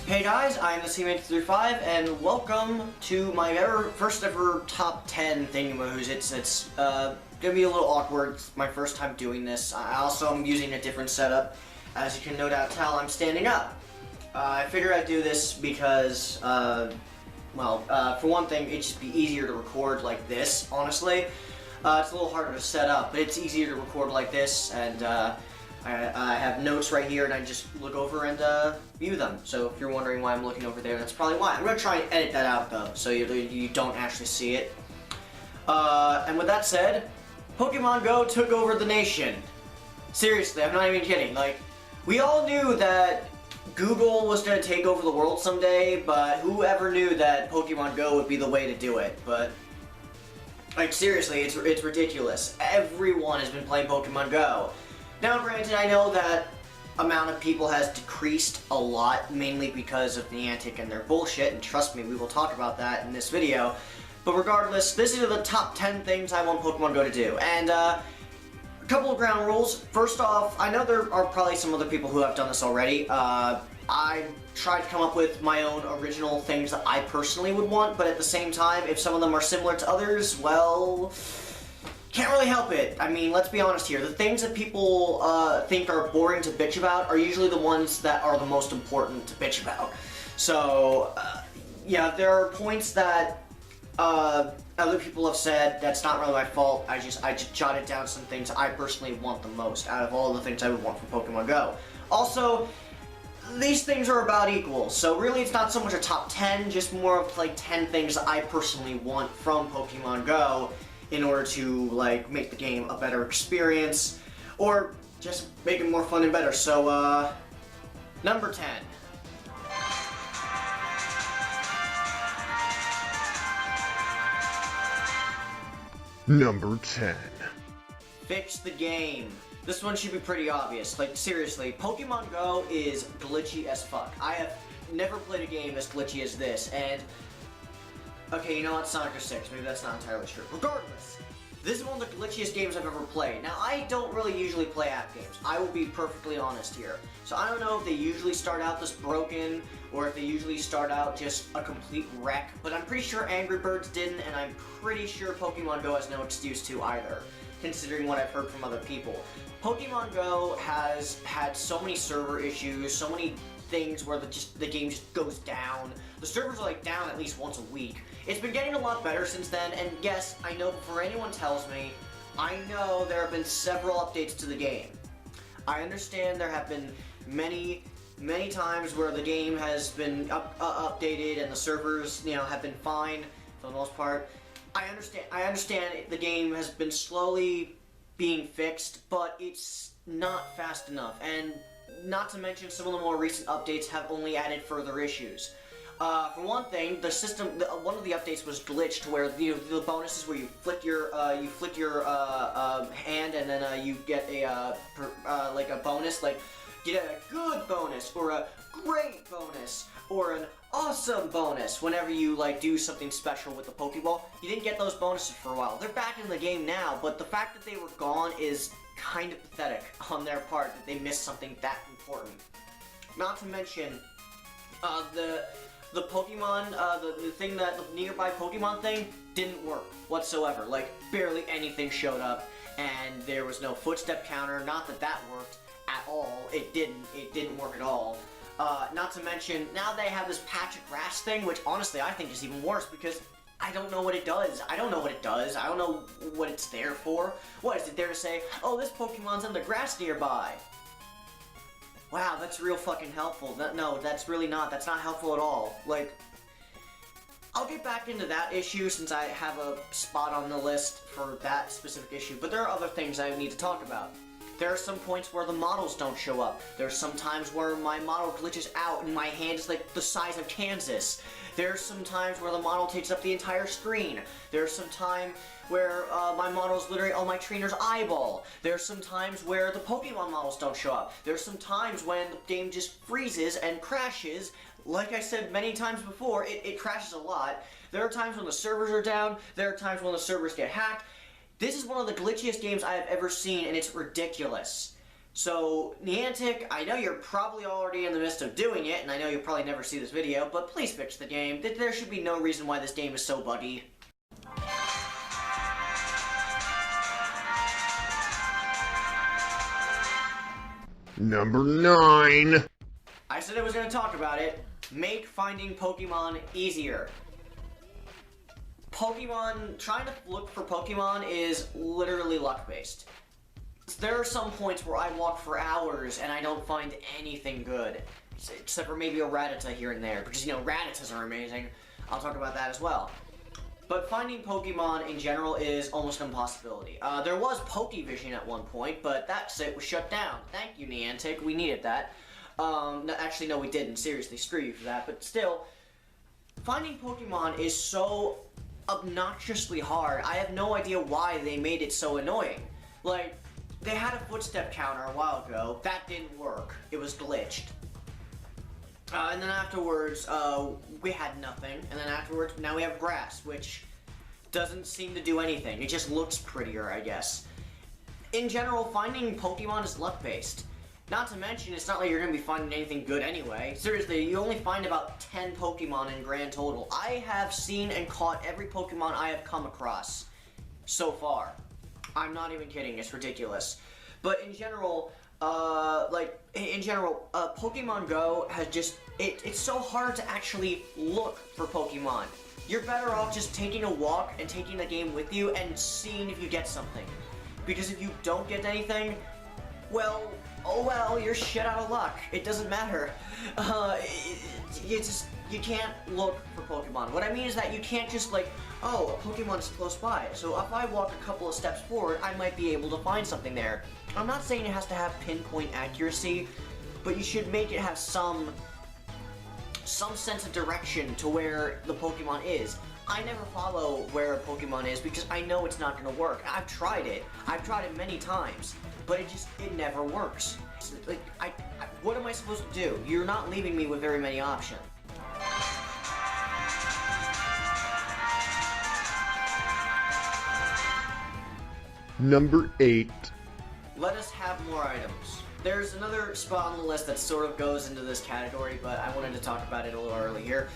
Hey guys, I'm the C-Man235, and welcome to my first ever top 10 thingamahoo's. It's gonna be a little awkward. It's my first time doing this. I also am using a different setup. As you can no doubt tell, I'm standing up. I figured I'd do this because, for one thing, it'd just be easier to record like this, honestly. It's a little harder to set up, but it's easier to record like this, and I have notes right here, and I just look over and view them. So if you're wondering why I'm looking over there, that's probably why. I'm going to try and edit that out, though, so you don't actually see it. And with that said, Pokemon Go took over the nation. Seriously, I'm not even kidding. Like, we all knew that Google was going to take over the world someday, but whoever knew that Pokemon Go would be the way to do it? But, like, seriously, it's ridiculous. Everyone has been playing Pokemon Go. Now, granted, I know that amount of people has decreased a lot, mainly because of Niantic and their bullshit, and trust me, we will talk about that in this video. But regardless, this are the top 10 things I want Pokemon Go to do. And, a couple of ground rules. First off, I know there are probably some other people who have done this already. I tried to come up with my own original things that I personally would want, but at the same time, if some of them are similar to others, well, can't really help it. I mean, let's be honest here. The things that people think are boring to bitch about are usually the ones that are the most important to bitch about. So, yeah, there are points that other people have said. That's not really my fault. I just jotted down some things I personally want the most out of all the things I would want from Pokemon Go. Also, these things are about equal, so really it's not so much a top 10, just more of like 10 things I personally want from Pokemon Go in order to like make the game a better experience, or just make it more fun and better. So, number 10. Number 10. Fix the game. This one should be pretty obvious. Like, seriously, Pokemon Go is glitchy as fuck. I have never played a game as glitchy as this, and okay, you know what, Sonic 06, maybe that's not entirely true. Regardless, this is one of the glitchiest games I've ever played. Now, I don't really usually play app games. I will be perfectly honest here. So I don't know if they usually start out this broken, or if they usually start out just a complete wreck, but I'm pretty sure Angry Birds didn't, and I'm pretty sure Pokemon Go has no excuse to either, considering what I've heard from other people. Pokemon Go has had so many server issues, so many things where the game just goes down. The servers are like down at least once a week. It's been getting a lot better since then, and yes, I know before anyone tells me, I know there have been several updates to the game. I understand there have been many times where the game has been updated and the servers, you know, have been fine for the most part. I understand the game has been slowly being fixed, but it's not fast enough, and not to mention some of the more recent updates have only added further issues. For one thing, the system, one of the updates was glitched, where the bonuses where you flick your hand and then you get like a bonus, like get a good bonus or a great bonus or an awesome bonus whenever you like do something special with the Pokeball. You didn't get those bonuses for a while. They're back in the game now, but the fact that they were gone is kind of pathetic on their part, that they missed something that important. Not to mention, the Pokemon, the thing that, the nearby Pokemon thing didn't work whatsoever. Like, barely anything showed up, and there was no footstep counter. Not that that worked at all. It didn't work at all. Not to mention, now they have this patch of grass thing, which honestly I think is even worse, because I don't know what it does. I don't know what it does. I don't know what it's there for. What, is it there to say, oh, this Pokemon's in the grass nearby? Wow, that's real fucking helpful. No, that's really not. That's not helpful at all. Like, I'll get back into that issue since I have a spot on the list for that specific issue, but there are other things I need to talk about. There are some points where the models don't show up. There's some times where my model glitches out and my hand is like the size of Kansas. There's some times where the model takes up the entire screen. There's some time where my model is literally on my trainer's eyeball. There's some times where the Pokemon models don't show up. There's some times when the game just freezes and crashes. Like I said many times before, it crashes a lot. There are times when the servers are down. There are times when the servers get hacked. This is one of the glitchiest games I have ever seen, and it's ridiculous. So, Niantic, I know you're probably already in the midst of doing it, and I know you'll probably never see this video, but please fix the game. There should be no reason why this game is so buggy. Number 9. I said I was going to talk about it. Make finding Pokemon easier. Trying to look for Pokemon is literally luck-based. There are some points where I walk for hours and I don't find anything good. Except for maybe a Rattata here and there, because, you know, Rattatas are amazing. I'll talk about that as well. But finding Pokemon in general is almost an impossibility. There was Pokevision at one point, but that site was shut down. Thank you, Niantic. We needed that. No, actually, no, we didn't. Seriously, screw you for that. But still, finding Pokemon is so obnoxiously hard. I have no idea why they made it so annoying. Like, they had a footstep counter a while ago. That didn't work. It was glitched. And then afterwards, we had nothing. And then afterwards, now we have grass, which doesn't seem to do anything. It just looks prettier, I guess. In general, finding Pokemon is luck-based. Not to mention, it's not like you're going to be finding anything good anyway. Seriously, you only find about 10 Pokemon in grand total. I have seen and caught every Pokemon I have come across so far. I'm not even kidding, it's ridiculous. But in general, Pokemon Go has just, it's so hard to actually look for Pokemon. You're better off just taking a walk and taking the game with you and seeing if you get something. Because if you don't get anything, well, oh well, you're shit out of luck. It doesn't matter. You can't look for Pokemon. What I mean is that you can't just like, oh, a Pokemon is close by, so if I walk a couple of steps forward, I might be able to find something there. I'm not saying it has to have pinpoint accuracy, but you should make it have some sense of direction to where the Pokemon is. I never follow where a Pokemon is because I know it's not going to work. I've tried it many times, but it never works. Like, what am I supposed to do? You're not leaving me with very many options. Number 8. Let us have more items. There's another spot on the list that sort of goes into this category, but I wanted to talk about it a little early here.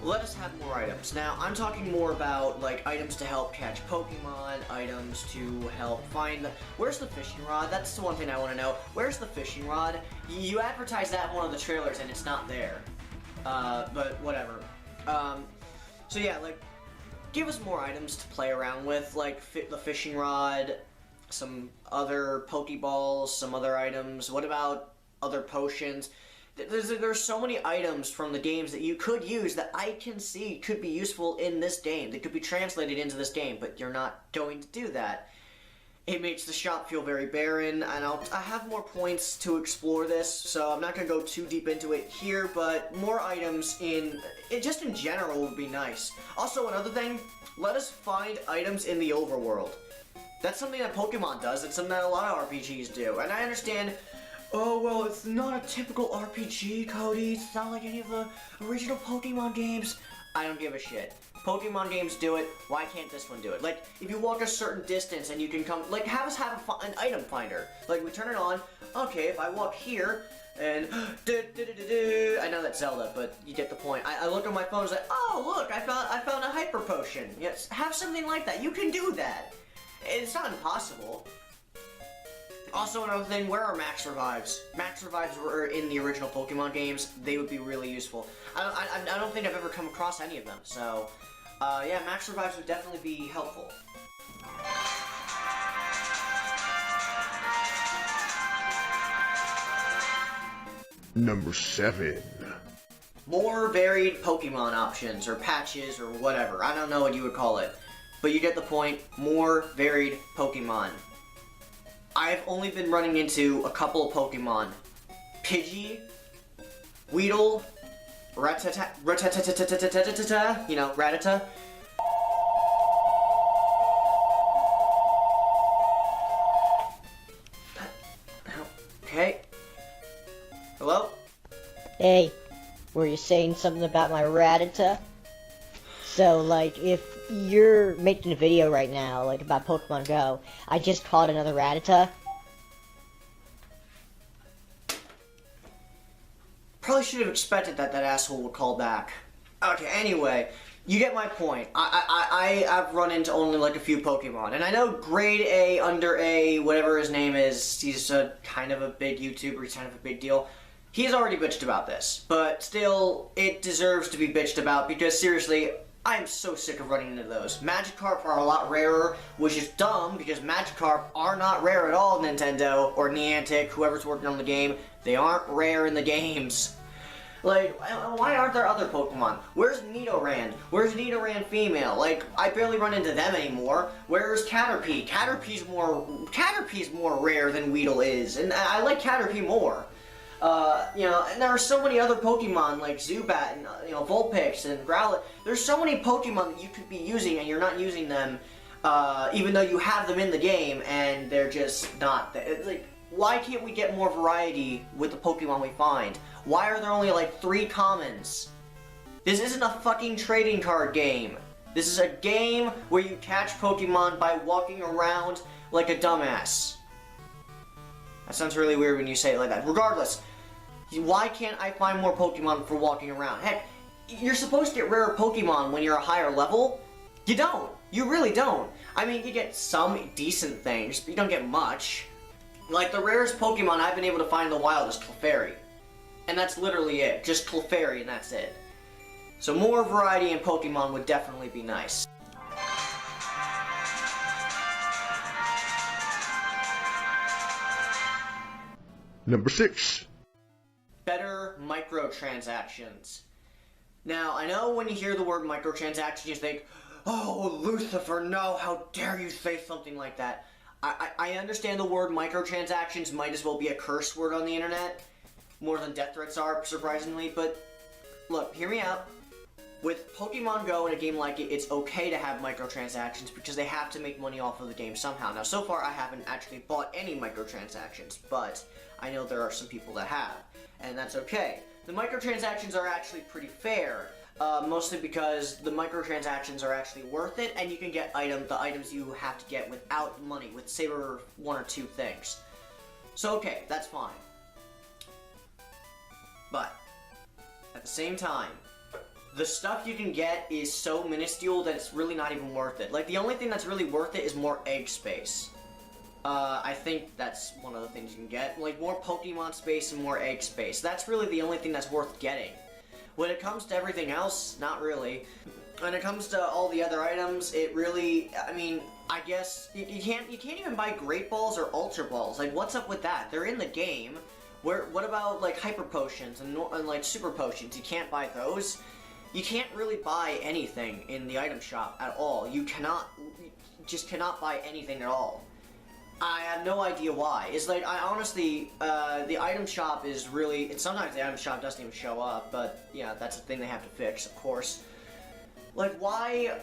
Let us have more items. Now, I'm talking more about, like, items to help catch Pokemon, items to help find where's the fishing rod? That's the one thing I want to know. Where's the fishing rod? You advertise that in one of the trailers and it's not there. But whatever. So yeah, like, give us more items to play around with, like the fishing rod, some other Pokeballs, some other items. What about other potions? There's so many items from the games that you could use that I can see could be useful in this game. They could be translated into this game, but you're not going to do that. It makes the shop feel very barren, and I have more points to explore this, so I'm not going to go too deep into it here, but more items just in general would be nice. Also, another thing, let us find items in the overworld. That's something that Pokemon does, it's something that a lot of RPGs do, and I understand, oh, well, it's not a typical RPG, Cody, it's not like any of the original Pokemon games. I don't give a shit. Pokemon games do it, why can't this one do it? Like, if you walk a certain distance and you can come, like, have us have an item finder. Like, we turn it on, okay, if I walk here, and, I know that's Zelda, but you get the point. I look on my phone, it's like, oh, look, I found a Hyper Potion. Yes, have something like that, you can do that. It's not impossible. Also, another thing, where are Max Revives? Max Revives were in the original Pokemon games. They would be really useful. I don't think I've ever come across any of them, so yeah, Max Revives would definitely be helpful. Number 7. More varied Pokemon options, or patches, or whatever. I don't know what you would call it. But you get the point. More varied Pokemon. I've only been running into a couple of Pokemon. Pidgey, Weedle, Rattata, you know, Rattata. Okay. Hello? Hey, were you saying something about my Rattata? So, like, if you're making a video right now, like, about Pokemon Go, I just caught another Rattata. probably should have expected that asshole would call back. Okay, anyway, you get my point. I've run into only like a few Pokemon, and I know grade A, under A, whatever his name is, he's a kind of a big YouTuber, he's kind of a big deal. He's already bitched about this, but still, it deserves to be bitched about because seriously, I'm so sick of running into those. Magikarp are a lot rarer, which is dumb because Magikarp are not rare at all, Nintendo, or Niantic, whoever's working on the game. They aren't rare in the games. Like, why aren't there other Pokemon? Where's Nidoran? Where's Nidoran female? Like, I barely run into them anymore. Where's Caterpie? Caterpie's more rare than Weedle is, and I like Caterpie more. You know, and there are so many other Pokemon like Zubat and, you know, Vulpix and Growlithe. There's so many Pokemon that you could be using and you're not using them, even though you have them in the game and they're just not there. It's like, why can't we get more variety with the Pokemon we find? Why are there only like 3 commons? This isn't a fucking trading card game. This is a game where you catch Pokemon by walking around like a dumbass. That sounds really weird when you say it like that. Regardless, why can't I find more Pokemon for walking around? Heck, you're supposed to get rarer Pokemon when you're a higher level. You don't. You really don't. I mean, you get some decent things, but you don't get much. Like, the rarest Pokemon I've been able to find in the wild is Clefairy. And that's literally it. Just Clefairy, and that's it. So more variety in Pokemon would definitely be nice. Number 6. Better microtransactions. Now, I know when you hear the word microtransactions, you think, oh, Lucifer, no, how dare you say something like that. I understand the word microtransactions might as well be a curse word on the internet, more than death threats are, surprisingly, but look, hear me out. With Pokemon Go and a game like it, it's okay to have microtransactions because they have to make money off of the game somehow. Now, so far, I haven't actually bought any microtransactions, but I know there are some people that have, and that's okay. The microtransactions are actually pretty fair, mostly because the microtransactions are actually worth it, and you can get the items you have to get without money, with say 1 or 2 things. So okay, that's fine. But at the same time, the stuff you can get is so minuscule that it's really not even worth it. Like, the only thing that's really worth it is more egg space. I think that's one of the things you can get. Like, more Pokemon space and more egg space. That's really the only thing that's worth getting. When it comes to everything else, not really. When it comes to all the other items, it really, I mean, I guess, you can't even buy Great Balls or Ultra Balls. Like, what's up with that? They're in the game. What about, like, Hyper Potions and like, Super Potions? You can't buy those? You can't really buy anything in the item shop at all. You just cannot buy anything at all. I have no idea why. It's like, I honestly, the item shop is really, sometimes the item shop doesn't even show up, but yeah, that's the thing they have to fix, of course. Like, why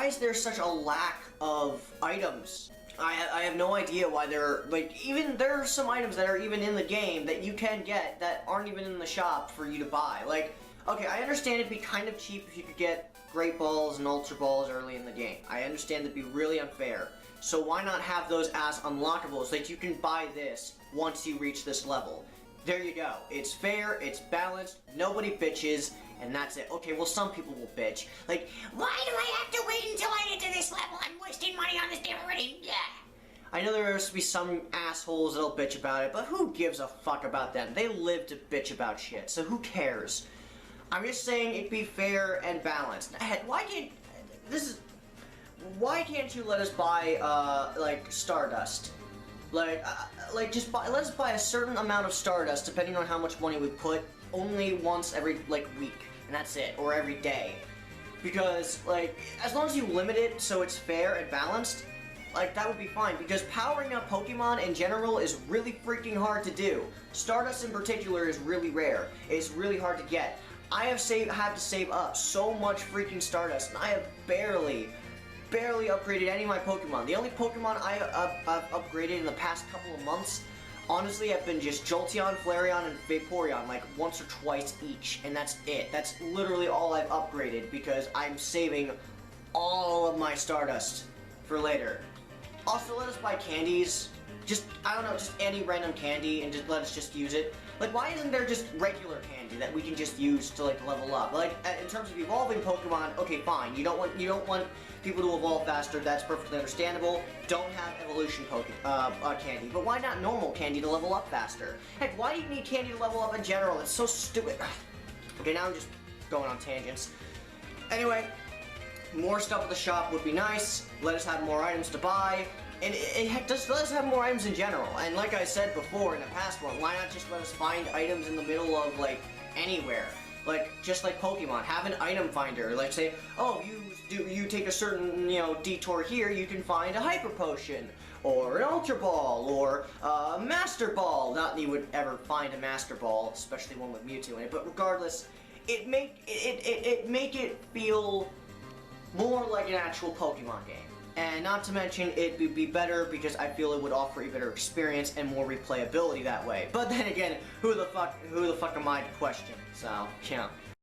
is there such a lack of items? I have no idea why there are some items that are even in the game that you can get that aren't even in the shop for you to buy. Like, okay, I understand it'd be kind of cheap if you could get Great Balls and Ultra Balls early in the game. I understand it'd be really unfair. So why not have those as unlockables? Like, you can buy this once you reach this level. There you go. It's fair, it's balanced, nobody bitches, and that's it. Okay, well, some people will bitch. Like, why do I have to wait until I get to this level? I'm wasting money on this game already. Yeah. I know there has to be some assholes that'll bitch about it, but who gives a fuck about them? They live to bitch about shit, so who cares? I'm just saying it'd be fair and balanced. Why can't you let us buy, like, Stardust? Like, let us buy a certain amount of Stardust, depending on how much money we put, only once every, like, week, and that's it, or every day. Because, like, as long as you limit it so it's fair and balanced, like, that would be fine, because powering up Pokemon in general is really freaking hard to do. Stardust in particular is really rare. It's really hard to get. I have to save up so much freaking Stardust, and I have barely upgraded any of my Pokemon. The only Pokemon I've upgraded in the past couple of months, honestly, have been just Jolteon, Flareon, and Vaporeon, like once or twice each, and that's it. That's literally all I've upgraded, because I'm saving all of my Stardust for later. Also, let us buy candies. I don't know, just any random candy, and let us just use it. Like, why isn't there just regular candy that we can just use to like level up? Like, in terms of evolving Pokemon, okay, fine. You don't want people to evolve faster. That's perfectly understandable. Don't have evolution candy, but why not normal candy to level up faster? Heck, why do you need candy to level up in general? It's so stupid. Okay, now I'm just going on tangents. Anyway, more stuff at the shop would be nice. Let us have more items to buy. And heck, just let us have more items in general. And like I said before in the past one, why not just let us find items in the middle of, like, anywhere? Like, just like Pokemon, have an item finder. Like, say, oh, you take a certain, you know, detour here, you can find a Hyper Potion, or an Ultra Ball, or a Master Ball. Not that you would ever find a Master Ball, especially one with Mewtwo in it, but regardless, it make it feel more like an actual Pokemon game. And not to mention, it would be better because I feel it would offer a better experience and more replayability that way. But then again, who the fuck am I to question? So, yeah.